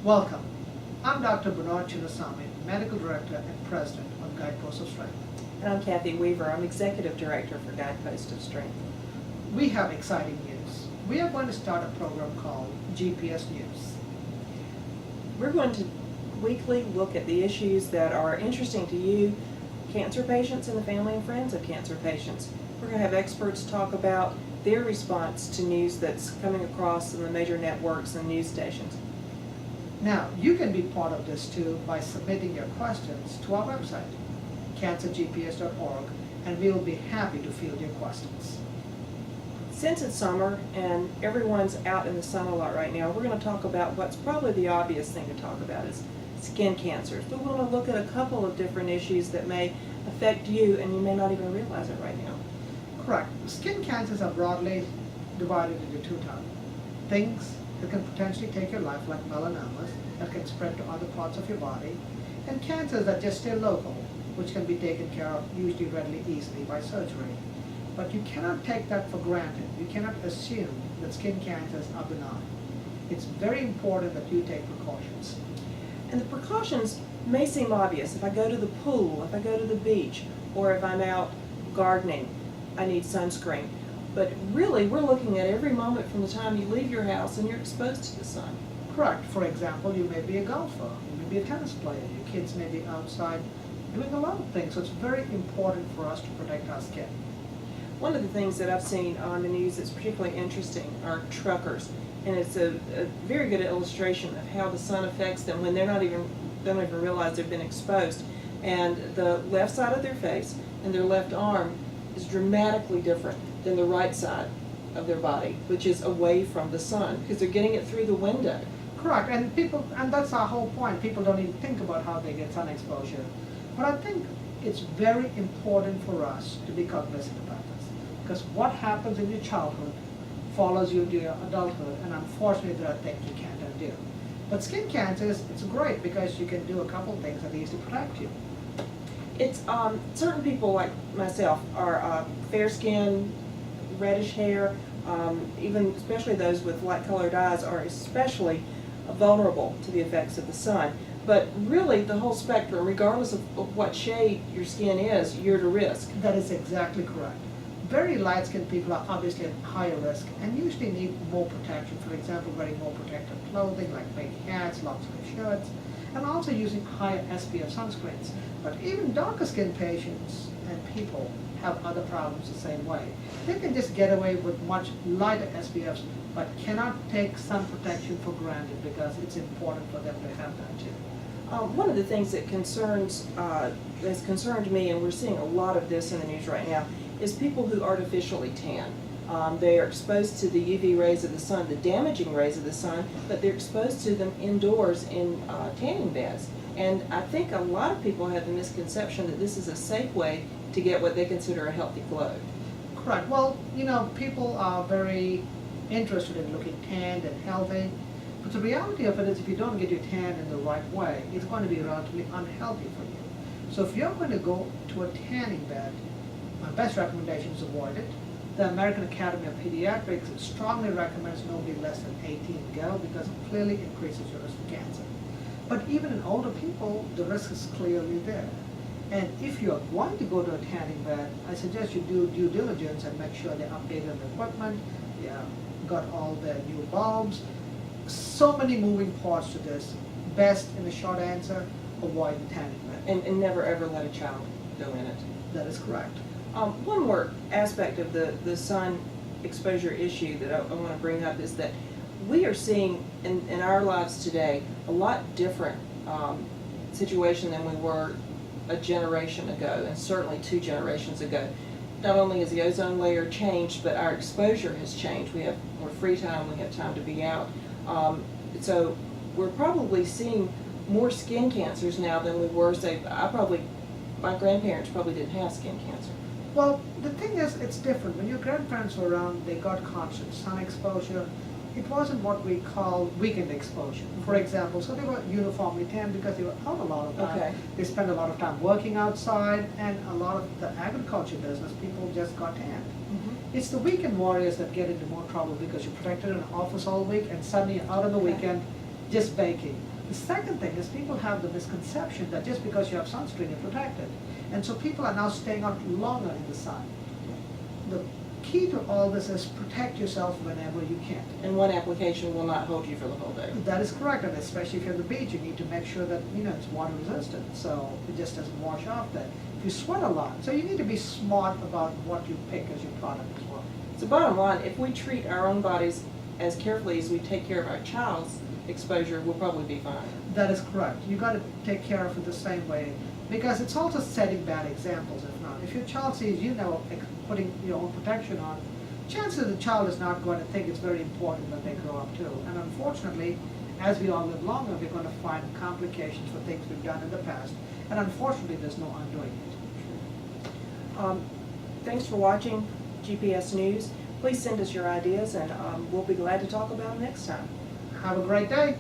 Welcome. I'm Dr. Bernard Chinnasamy, Medical Director and President of Guideposts of Strength. And I'm Kathy Weaver. I'm Executive Director for Guideposts of Strength. We have exciting news. We are going to start a program called GPS News. We're going to weekly look at the issues that are interesting to you, cancer patients and the family and friends of cancer patients. We're going to have experts talk about their response to news that's coming across in the major networks and news stations. Now, you can be part of this too by submitting your questions to our website, cancergps.org, and we will be happy to field your questions. Since it's summer and everyone's out in the sun a lot right now, we're going to talk about what's probably the obvious thing to talk about is skin cancers. But we're going to look at a couple of different issues that may affect you and you may not even realize it right now. Correct. Skin cancers are broadly divided into two types. Things that can potentially take your life, like melanomas, that can spread to other parts of your body, and cancers that just stay local, which can be taken care of usually readily easily by surgery. But you cannot take that for granted. You cannot assume that skin cancers are benign. It's very important that you take precautions. And the precautions may seem obvious. If I go to the pool, if I go to the beach, or if I'm out gardening, I need sunscreen. But really, we're looking at every moment from the time you leave your house and you're exposed to the sun. Correct. For example, you may be a golfer, you may be a tennis player, your kids may be outside doing a lot of things. So it's very important for us to protect our skin. One of the things that I've seen on the news that's particularly interesting are truckers. And it's a very good illustration of how the sun affects them when they don't even realize they've been exposed. And the left side of their face and their left arm is dramatically different than the right side of their body, which is away from the sun, because they're getting it through the window. Correct, and that's our whole point. People don't even think about how they get sun exposure. But I think it's very important for us to be cognizant about this, because what happens in your childhood follows you into your adulthood, and unfortunately there are things you can't undo. But skin cancers, it's great because you can do a couple things at least to protect you. It's certain people like myself are fair skin, reddish hair, even especially those with light colored eyes are especially vulnerable to the effects of the sun. But really the whole spectrum, regardless of what shade your skin is, you're at a risk. That is exactly correct. Very light-skinned people are obviously at higher risk and usually need more protection. For example, wearing more protective clothing like big hats, long-sleeve shirts, and also using higher SPF sunscreens. But even darker skinned patients and people have other problems the same way. They can just get away with much lighter SPFs, but cannot take sun protection for granted because it's important for them to have that too. One of the things that has concerned me, and we're seeing a lot of this in the news right now, is people who artificially tan. They are exposed to the UV rays of the sun, the damaging rays of the sun, but they're exposed to them indoors in tanning beds. And I think a lot of people have the misconception that this is a safe way to get what they consider a healthy glow. Correct. Well, you know, people are very interested in looking tanned and healthy, but the reality of it is if you don't get your tan in the right way, it's going to be relatively unhealthy for you. So if you're going to go to a tanning bed, my best recommendation is avoid it. The American Academy of Pediatrics strongly recommends nobody less than 18 go because it clearly increases your risk of cancer. But even in older people, the risk is clearly there. And if you're going to go to a tanning bed, I suggest you do due diligence and make sure they updated the equipment, they got all their new bulbs. So many moving parts to this. Best, in the short answer, avoid the tanning bed. And never ever let a child go in it. That is correct. One more aspect of the sun exposure issue that I want to bring up is that we are seeing in our lives today a lot different situation than we were a generation ago, and certainly 2 generations ago. Not only has the ozone layer changed, but our exposure has changed. We have more free time, we have time to be out. So we're probably seeing more skin cancers now than we were, say, my grandparents probably didn't have skin cancer. Well, the thing is, it's different. When your grandparents were around, they got constant sun exposure. It wasn't what we call weekend exposure, for example. So they were uniformly tan because they were out a lot of time. Okay. They spent a lot of time working outside, and a lot of the agriculture business, people just got tanned. It's the weekend warriors that get into more trouble because you're protected in an office all week and suddenly you're out on the weekend just baking. The second thing is people have the misconception that just because you have sunscreen, you're protected. And so people are now staying out longer in the sun. The key to all this is protect yourself whenever you can. And one application will not hold you for the whole day. That is correct, and especially if you're at the beach, you need to make sure that, it's water resistant, so it just doesn't wash off that. If you sweat a lot, so you need to be smart about what you pick as your product as well. So bottom line, if we treat our own bodies as carefully as we take care of our child's exposure, we'll probably be fine. That is correct. You got to take care of it the same way, because it's also setting bad examples. If not, if your child sees putting your own protection on, chances the child is not going to think it's very important when they grow up too. And unfortunately, as we all live longer, we're going to find complications for things we've done in the past. And unfortunately, there's no undoing it. Thanks for watching GPS News. Please send us your ideas, and we'll be glad to talk about them next time. Have a great day.